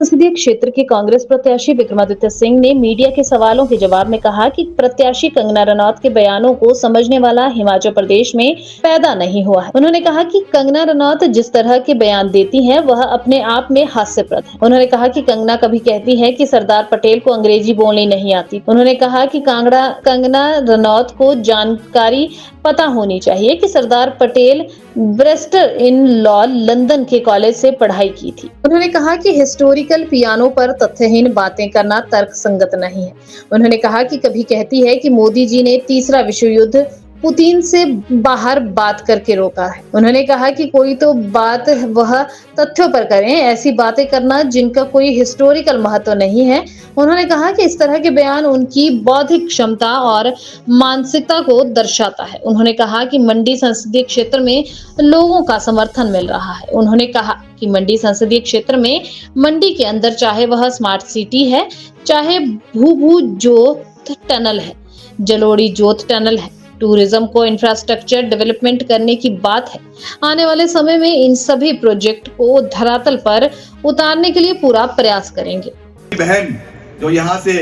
संसदीय क्षेत्र के कांग्रेस प्रत्याशी विक्रमादित्य सिंह ने मीडिया के सवालों के जवाब में कहा कि प्रत्याशी कंगना रनौत के बयानों को समझने वाला हिमाचल प्रदेश में पैदा नहीं हुआ है। उन्होंने कहा कि कंगना रनौत जिस तरह के बयान देती हैं, वह अपने आप में हास्यप्रद है। उन्होंने कहा कि कंगना कभी कहती है कि सरदार पटेल को अंग्रेजी बोलनी नहीं आती। उन्होंने कहा कि कंगना रनौत को जानकारी पता होनी चाहिए कि Sardar Patel barrister in law London के कॉलेज से पढ़ाई की थी। उन्होंने कहा कि हिस्टोरिकल पियानो पर तथ्यहीन बातें करना तर्कसंगत नहीं है। उन्होंने कहा कि कभी कहती है कि मोदी जी ने तीसरा विश्व युद्ध पुतिन से बाहर बात करके रोका है। उन्होंने कहा कि कोई तो बात वह तथ्यों पर करें, ऐसी बातें करना जिनका कोई हिस्टोरिकल महत्व नहीं है। उन्होंने कहा कि इस तरह के बयान उनकी बौद्धिक क्षमता और मानसिकता को दर्शाता है। उन्होंने कहा कि मंडी संसदीय क्षेत्र में लोगों का समर्थन मिल रहा है। उन्होंने कहा कि मंडी संसदीय क्षेत्र में मंडी के अंदर चाहे वह स्मार्ट सिटी है, चाहे भू जोत टनल है, जलोड़ी जोत टनल है, टूरिज्म को इंफ्रास्ट्रक्चर डेवलपमेंट करने की बात है। आने वाले समय में इन सभी प्रोजेक्ट को धरातल पर उतारने के लिए पूरा प्रयास करेंगे। बहन जो यहाँ से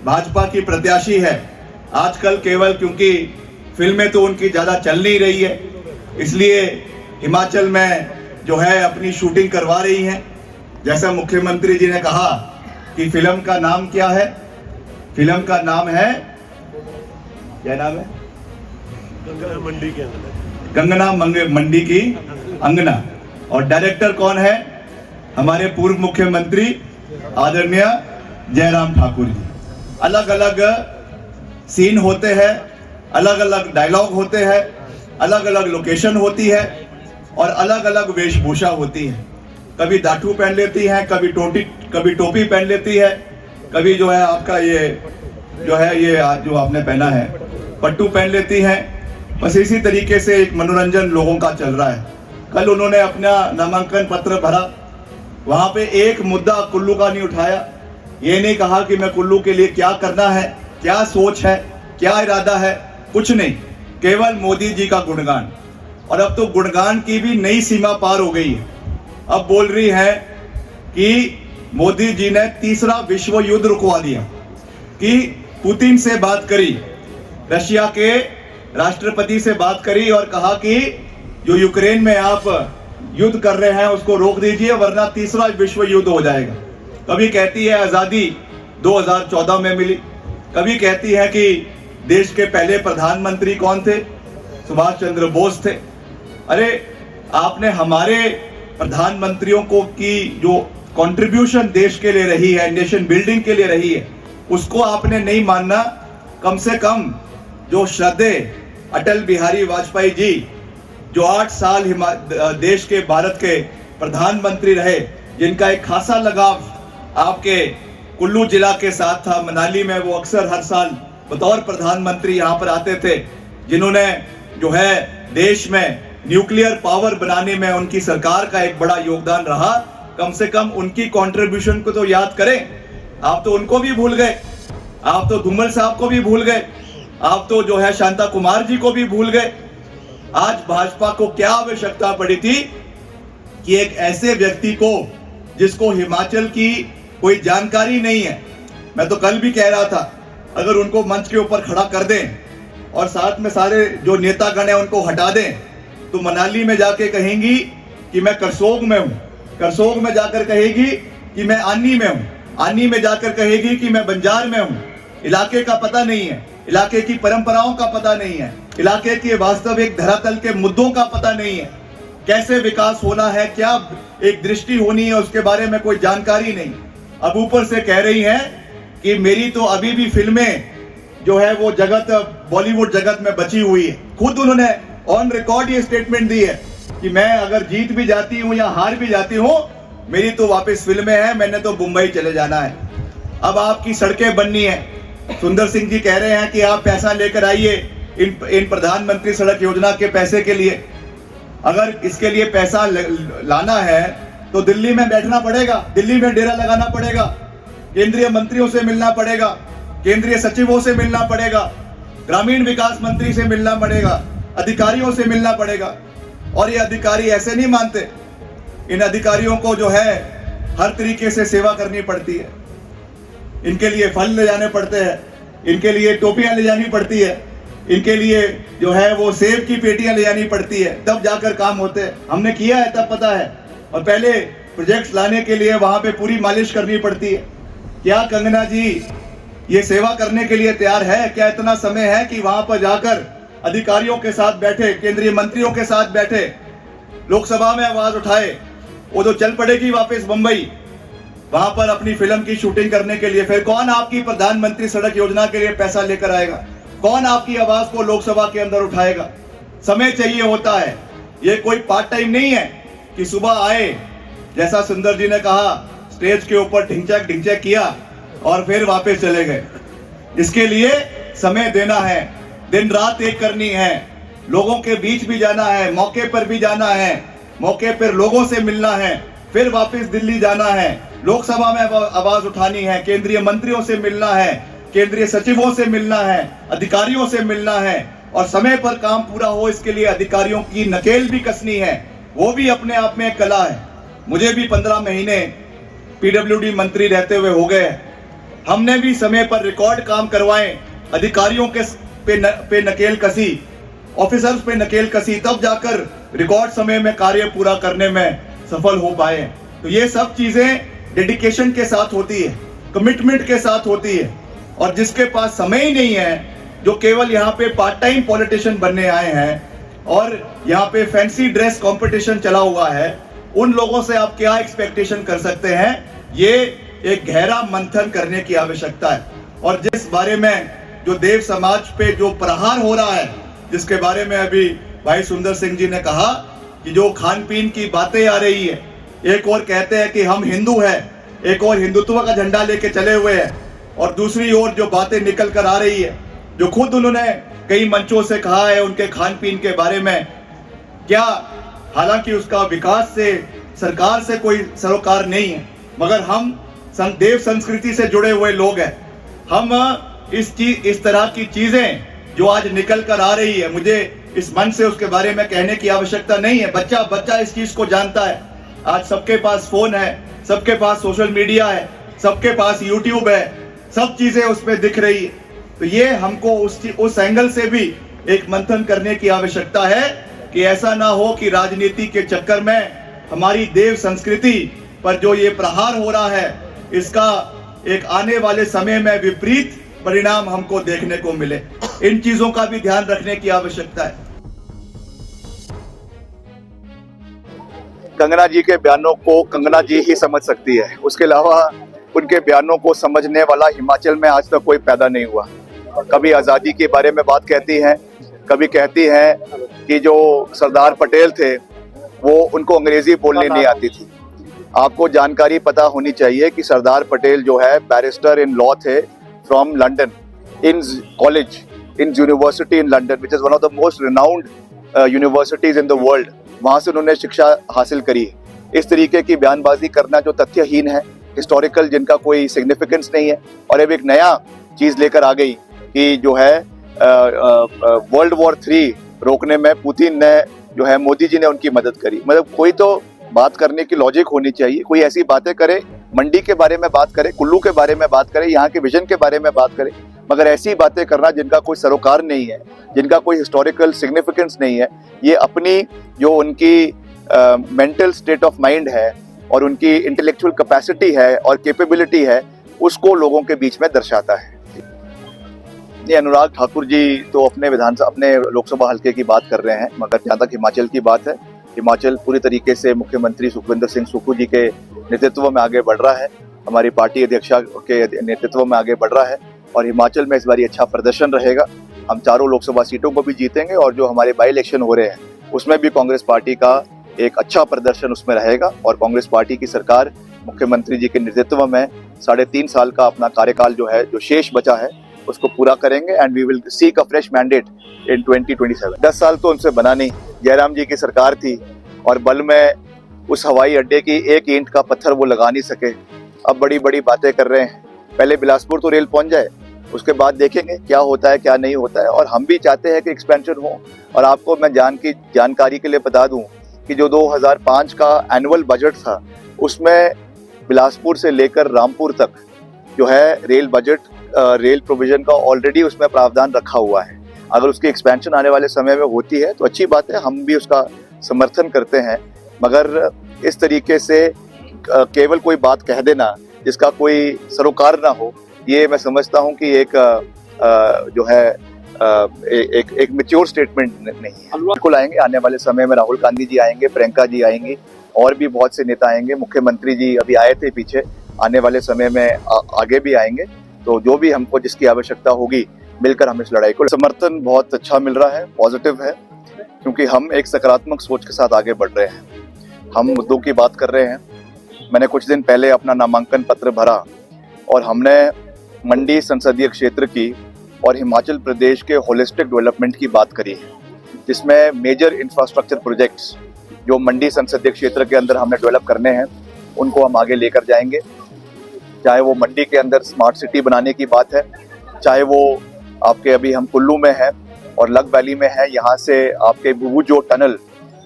भाजपा की प्रत्याशी है, आजकल केवल क्योंकि फिल्में तो उनकी ज्यादा चल नहीं रही है, इसलिए हिमाचल में जो है अपनी शूटिंग करवा रही हैं। जैसा मुख्यमंत्री जी ने कहा कि फिल्म का नाम क्या है, फिल्म का नाम है, क्या नाम है? कंगना मंडी की अंगना। और डायरेक्टर कौन है? हमारे पूर्व मुख्यमंत्री आदरणीय जयराम ठाकुर जी। अलग अलग सीन होते हैं, अलग अलग डायलॉग होते हैं, अलग अलग लोकेशन होती है और अलग अलग वेशभूषा होती है। कभी दाठू पहन लेती है, कभी टोपी पहन लेती है, कभी जो है आपका ये जो आपने पहना है पट्टू पहन लेती है। बस इसी तरीके से एक मनोरंजन लोगों का चल रहा है। कल उन्होंने अपना नामांकन पत्र भरा, वहां पे एक मुद्दा कुल्लू का नहीं उठाया। ये नहीं कहा कि मैं कुल्लू के लिए क्या करना है, क्या सोच है, क्या इरादा है, कुछ नहीं, केवल मोदी जी का गुणगान। और अब तो गुणगान की भी नई सीमा पार हो गई है। अब बोल रही है कि मोदी जी ने तीसरा विश्व युद्ध रुकवा दिया, कि पुतिन से बात करी, रशिया के राष्ट्रपति से बात करी और कहा कि जो यूक्रेन में आप युद्ध कर रहे हैं उसको रोक दीजिए वरना तीसरा विश्व युद्ध हो जाएगा। कभी कहती है आजादी 2014 में मिली, कभी कहती है कि देश के पहले प्रधानमंत्री कौन थे? सुभाष चंद्र बोस थे। अरे आपने हमारे प्रधानमंत्रियों को की जो कंट्रीब्यूशन देश के लिए रही है, नेशन बिल्डिंग के लिए रही है, उसको आपने नहीं मानना। कम से कम जो श्रद्धेय अटल बिहारी वाजपेयी जी जो 8 साल देश के भारत के प्रधानमंत्री रहे, जिनका एक खासा लगाव आपके कुल्लू जिला के साथ था। मनाली में वो अक्सर हर साल बतौर प्रधानमंत्री यहाँ पर आते थे, जिन्होंने जो है देश में न्यूक्लियर पावर बनाने में उनकी सरकार का एक बड़ा योगदान रहा। कम से कम उनकी कंट्रीब्यूशन को तो याद करें। आप तो उनको भी भूल गए, आप तो धूमल साहब को भी भूल गए, आप तो जो है शांता कुमार जी को भी भूल गए। आज भाजपा को क्या आवश्यकता पड़ी थी कि एक ऐसे व्यक्ति को जिसको हिमाचल की कोई जानकारी नहीं है, मैं तो कल भी कह रहा था, अगर उनको मंच के ऊपर खड़ा कर दें और साथ में सारे जो नेतागण है उनको हटा दें, तो मनाली में जाके कहेंगी कि मैं करसोग में हूं, करसोग में जाकर कहेगी कि मैं आनी में हूं, आनी में जाकर कहेगी कि मैं बंजार में हूं। इलाके का पता नहीं है, इलाके की परंपराओं का पता नहीं है, इलाके के वास्तविक धरातल के मुद्दों का पता नहीं है, कैसे विकास होना है, क्या एक दृष्टि होनी है, उसके बारे में कोई जानकारी नहीं। अब ऊपर से कह रही हैं कि मेरी तो अभी भी फिल्में जो है वो जगत बॉलीवुड जगत में बची हुई है। खुद उन्होंने ऑन रिकॉर्ड ये स्टेटमेंट दी है कि मैं अगर जीत भी जाती हूँ या हार भी जाती हूँ, मेरी तो वापस फिल्में हैं, मैंने तो मुंबई चले जाना है। अब आपकी सड़कें बननी है। सुंदर सिंह जी कह रहे हैं कि आप पैसा लेकर आइए इन प्रधानमंत्री सड़क योजना के पैसे के लिए। अगर इसके लिए पैसा लाना है तो दिल्ली में बैठना पड़ेगा, दिल्ली में डेरा लगाना पड़ेगा, केंद्रीय मंत्रियों से मिलना पड़ेगा, केंद्रीय सचिवों से मिलना पड़ेगा, ग्रामीण विकास मंत्री से मिलना पड़ेगा, अधिकारियों से मिलना पड़ेगा। और ये अधिकारी ऐसे नहीं मानते। इन अधिकारियों को जो है हर तरीके से सेवा करनी पड़ती है। इनके लिए फल ले जाने पड़ते हैं, इनके लिए टोपियां ले जानी पड़ती है, इनके लिए जो है वो सेब की पेटियां ले जानी पड़ती है, तब जाकर काम होते हैं। हमने किया है तब पता है। और पहले प्रोजेक्ट्स लाने के लिए वहां पे पूरी मालिश करनी पड़ती है। क्या कंगना जी ये सेवा करने के लिए तैयार है? क्या इतना समय है कि वहां पर जाकर अधिकारियों के साथ बैठे, केंद्रीय मंत्रियों के साथ बैठे, लोकसभा में आवाज उठाए? वो तो चल पड़ेगी वापस मुंबई, वहां पर अपनी फिल्म की शूटिंग करने के लिए। फिर कौन आपकी प्रधानमंत्री सड़क योजना के लिए पैसा लेकर आएगा? कौन आपकी आवाज को लोकसभा के अंदर उठाएगा? समय चाहिए होता है। ये कोई पार्ट टाइम नहीं है कि सुबह आए, जैसा सुंदर जी ने कहा, स्टेज के ऊपर ढिंचैक ढिंचैक किया और फिर वापस चले गए। इसके लिए समय देना है, दिन रात एक करनी है, लोगों के बीच भी जाना है, मौके पर भी जाना है, मौके पर लोगों से मिलना है, फिर वापस दिल्ली जाना है, लोकसभा में आवाज उठानी है, केंद्रीय मंत्रियों से मिलना है, केंद्रीय सचिवों से मिलना है, अधिकारियों से मिलना है और समय पर काम पूरा हो इसके लिए अधिकारियों की नकेल भी कसनी है। वो भी अपने आप में एक कला है। मुझे भी 15 महीने पीडब्ल्यूडी मंत्री रहते हुए हो गए। हमने भी समय पर रिकॉर्ड काम करवाए, अधिकारियों के पे नकेल कसी, ऑफिसर्स पे नकेल कसी, तब जाकर रिकॉर्ड समय में कार्य पूरा करने में सफल हो पाए। तो ये सब चीजें डेडिकेशन के साथ होती है, कमिटमेंट के साथ होती है। और जिसके पास समय ही नहीं है, जो केवल यहाँ पे पार्ट टाइम पॉलिटिशियन बनने आए हैं और यहाँ पे फैंसी ड्रेस कंपटीशन चला हुआ है, उन लोगों से आप क्या एक्सपेक्टेशन कर सकते हैं? ये एक गहरा मंथन करने की आवश्यकता है। और जिस बारे में जो देव समाज पे जो प्रहार हो रहा है, जिसके बारे में अभी भाई सुंदर सिंह जी ने कहा कि जो खान पीन की बातें आ रही है, एक और कहते हैं कि हम हिंदू हैं, एक और हिंदुत्व का झंडा लेके चले हुए हैं, और दूसरी ओर जो बातें निकल कर आ रही है, जो खुद उन्होंने कई मंचों से कहा है उनके खान पीन के बारे में, क्या हालांकि उसका विकास से सरकार से कोई सरोकार नहीं है, मगर हम देव संस्कृति से जुड़े हुए लोग हैं। हम इस तरह की चीजें जो आज निकल कर आ रही है, मुझे इस मन से उसके बारे में कहने की आवश्यकता नहीं है। बच्चा इस चीज को जानता है। आज सबके पास फोन है, सबके पास सोशल मीडिया है, सबके पास यूट्यूब है, सब चीजें उस पर दिख रही है। तो ये हमको उस एंगल से भी एक मंथन करने की आवश्यकता है कि ऐसा ना हो कि राजनीति के चक्कर में हमारी देव संस्कृति पर जो ये प्रहार हो रहा है, इसका एक आने वाले समय में विपरीत परिणाम हमको देखने को मिले। इन चीजों का भी ध्यान रखने की आवश्यकता है। कंगना जी के बयानों को कंगना जी ही समझ सकती है, उसके अलावा उनके बयानों को समझने वाला हिमाचल में आज तक कोई पैदा नहीं हुआ। कभी आज़ादी के बारे में बात कहती हैं, कभी कहती हैं कि जो सरदार पटेल थे वो उनको अंग्रेजी बोलने नहीं आती थी। आपको जानकारी पता होनी चाहिए कि सरदार पटेल जो है बैरिस्टर इन लॉ थे from London, in college, in university in London, which is one of the most renowned universities in the world. वहाँ से उन्होंने शिक्षा हासिल करी। इस तरीके की बयानबाजी करना जो तथ्यहीन है, हिस्टोरिकल, जिनका कोई सिग्निफिकेंस नहीं है, और अब एक नया चीज़ लेकर आ गई कि जो है वर्ल्ड वॉर 3 रोकने में पुतिन ने जो है मोदी जी ने उनकी मदद करी। मतलब कोई तो बात करने की लॉजिक होनी चाहिए। कोई ऐसी बातें करे, मंडी के बारे में बात करे, कुल्लू के बारे में बात करे, यहाँ के विजन के बारे में बात करे, मगर ऐसी बातें करना जिनका कोई सरोकार नहीं है, जिनका कोई हिस्टोरिकल सिग्निफिकेंस नहीं है, ये अपनी जो उनकी मेंटल स्टेट ऑफ माइंड है और उनकी इंटेलेक्चुअल कैपेसिटी है और कैपेबिलिटी है, उसको लोगों के बीच में दर्शाता है। ये अनुराग ठाकुर जी तो अपने लोकसभा हल्के की बात कर रहे हैं, मगर जहाँ तक हिमाचल की बात है, हिमाचल पूरी तरीके से मुख्यमंत्री सुखविंदर सिंह सुक्खू जी के नेतृत्व में आगे बढ़ रहा है, हमारी पार्टी अध्यक्षा के नेतृत्व में आगे बढ़ रहा है, और हिमाचल में इस बार अच्छा प्रदर्शन रहेगा। हम 4 लोकसभा सीटों पर भी जीतेंगे, और जो हमारे बाई इलेक्शन हो रहे हैं उसमें भी कांग्रेस पार्टी का एक अच्छा प्रदर्शन उसमें रहेगा, और कांग्रेस पार्टी की सरकार मुख्यमंत्री जी के नेतृत्व में 3.5 साल का अपना कार्यकाल जो है, जो शेष बचा है, उसको पूरा करेंगे। And we will seek a fresh mandate in 2027। 10 साल तो उनसे बना नहीं, जयराम जी की सरकार थी, और बल में उस हवाई अड्डे की एक ईंट का पत्थर वो लगा नहीं सके। अब बड़ी बड़ी बातें कर रहे हैं। पहले बिलासपुर तो रेल पहुंच जाए, उसके बाद देखेंगे क्या होता है क्या नहीं होता है। और हम भी चाहते हैं कि एक्सपेंशन हो। और आपको मैं जानकारी के लिए बता दूं कि जो 2005 का एनुअल बजट था, उसमें बिलासपुर से लेकर रामपुर तक जो है रेल बजट, रेल प्रोविजन का ऑलरेडी उसमें प्रावधान रखा हुआ है। अगर उसकी एक्सपेंशन आने वाले समय में होती है तो अच्छी बात है, हम भी उसका समर्थन करते हैं। मगर इस तरीके से केवल कोई बात कह देना जिसका कोई सरोकार ना हो, ये मैं समझता हूँ कि एक जो है एक मैच्योर स्टेटमेंट नहीं है। बिल्कुल आएंगे, आने वाले समय में राहुल गांधी जी आएंगे, प्रियंका जी आएंगी और भी बहुत से नेता आएंगे। मुख्यमंत्री जी अभी आए थे पीछे, आने वाले समय में आगे भी आएंगे। तो जो भी हमको जिसकी आवश्यकता होगी, मिलकर हम इस लड़ाई को, समर्थन बहुत अच्छा मिल रहा है, पॉजिटिव है, क्योंकि हम एक सकारात्मक सोच के साथ आगे बढ़ रहे हैं। हम मुद्दों की बात कर रहे हैं। मैंने कुछ दिन पहले अपना नामांकन पत्र भरा और हमने मंडी संसदीय क्षेत्र की और हिमाचल प्रदेश के होलिस्टिक डेवलपमेंट की बात करी है, जिसमें मेजर इंफ्रास्ट्रक्चर प्रोजेक्ट्स जो मंडी संसदीय क्षेत्र के अंदर हमने डेवलप करने हैं, उनको हम आगे लेकर जाएंगे। चाहे वो मंडी के अंदर स्मार्ट सिटी बनाने की बात है, चाहे वो आपके अभी हम कुल्लू में हैं और लग वैली में है, यहाँ से आपके भुभुजो टनल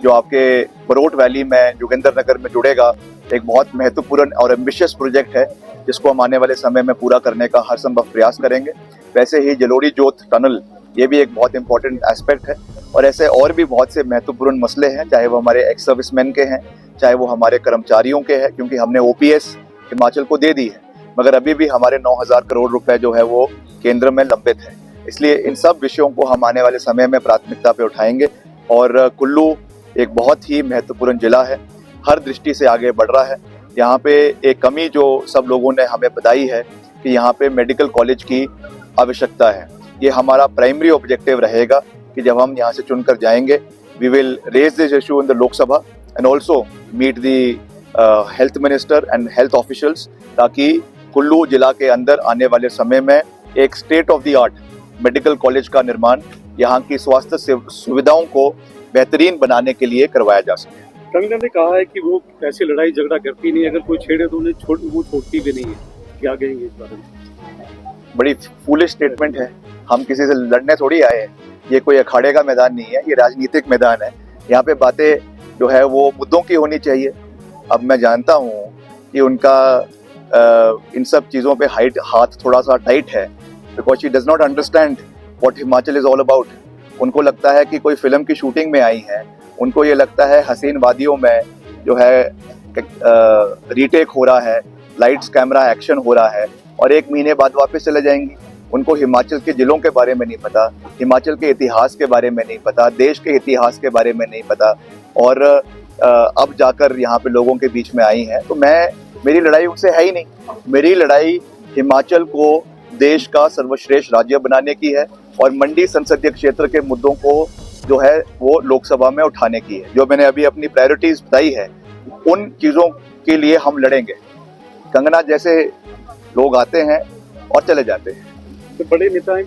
जो आपके बरोट वैली में जोगिंदर नगर में जुड़ेगा, एक बहुत महत्वपूर्ण और एम्बिशियस प्रोजेक्ट है जिसको हम आने वाले समय में पूरा करने का हर संभव प्रयास करेंगे। वैसे ही जलोड़ी जोत टनल, ये भी एक बहुत इंपॉर्टेंट एस्पेक्ट है और ऐसे और भी बहुत से महत्वपूर्ण मसले हैं, चाहे वो हमारे एक्स सर्विसमैन के हैं, चाहे वो हमारे कर्मचारियों के हैं, क्योंकि हमने ओपीएस हिमाचल को दे दी है, मगर अभी भी हमारे 9,000 करोड़ रुपए जो है वो केंद्र में लंबित है। इसलिए इन सब विषयों को हम आने वाले समय में प्राथमिकता पे उठाएंगे और कुल्लू एक बहुत ही महत्वपूर्ण जिला है, हर दृष्टि से आगे बढ़ रहा है। यहाँ पे एक कमी जो सब लोगों ने हमें बताई है कि यहाँ पे मेडिकल कॉलेज की आवश्यकता है। ये हमारा प्राइमरी ऑब्जेक्टिव रहेगा कि जब हम यहाँ से चुनकर जाएंगे, we will raise this issue in the Lok Sabha and also meet the health minister and health officials, ताकि कुल्लू जिला के अंदर आने वाले समय में एक state of the art medical college का निर्माण यहाँ की स्वास्थ्य सुविधाओं को बेहतरीन बनाने के लिए करवाया जा सके। कंगना ने कहा है कि वो ऐसी लड़ाई झगड़ा करती नहीं, अगर कोई छेड़े तो उन्हें वो छोड़ती भी नहीं है। क्या कहेंगे इस बारे में? बड़ी फूलिश स्टेटमेंट है। हम किसी से लड़ने थोड़ी आए हैं, ये कोई अखाड़े का मैदान नहीं है, ये राजनीतिक मैदान है। यहाँ पे बातें जो है वो मुद्दों की होनी चाहिए। अब मैं जानता हूँ कि उनका इन सब चीज़ों पे हाथ थोड़ा सा टाइट है, because she does not understand what Himachal is all about. उनको लगता है कि कोई फिल्म की शूटिंग में आई है, उनको ये लगता है हसीन वादियों में जो है रीटेक हो रहा है, लाइट्स कैमरा एक्शन हो रहा है और 1 महीने बाद वापस चले जाएंगी। उनको हिमाचल के जिलों के बारे में नहीं पता, हिमाचल के इतिहास के बारे में नहीं पता, देश के इतिहास के बारे में नहीं पता और अब जाकर यहाँ पे लोगों के बीच में आई हैं। तो मेरी लड़ाई उनसे है ही नहीं। मेरी लड़ाई हिमाचल को देश का सर्वश्रेष्ठ राज्य बनाने की है और मंडी संसदीय क्षेत्र के मुद्दों को जो है वो लोकसभा में उठाने की है। जो मैंने अभी अपनी प्रायोरिटीज बताई है, उन चीज़ों के लिए हम लड़ेंगे। कंगना जैसे लोग आते हैं और चले जाते हैं। तो बड़े नेता हैं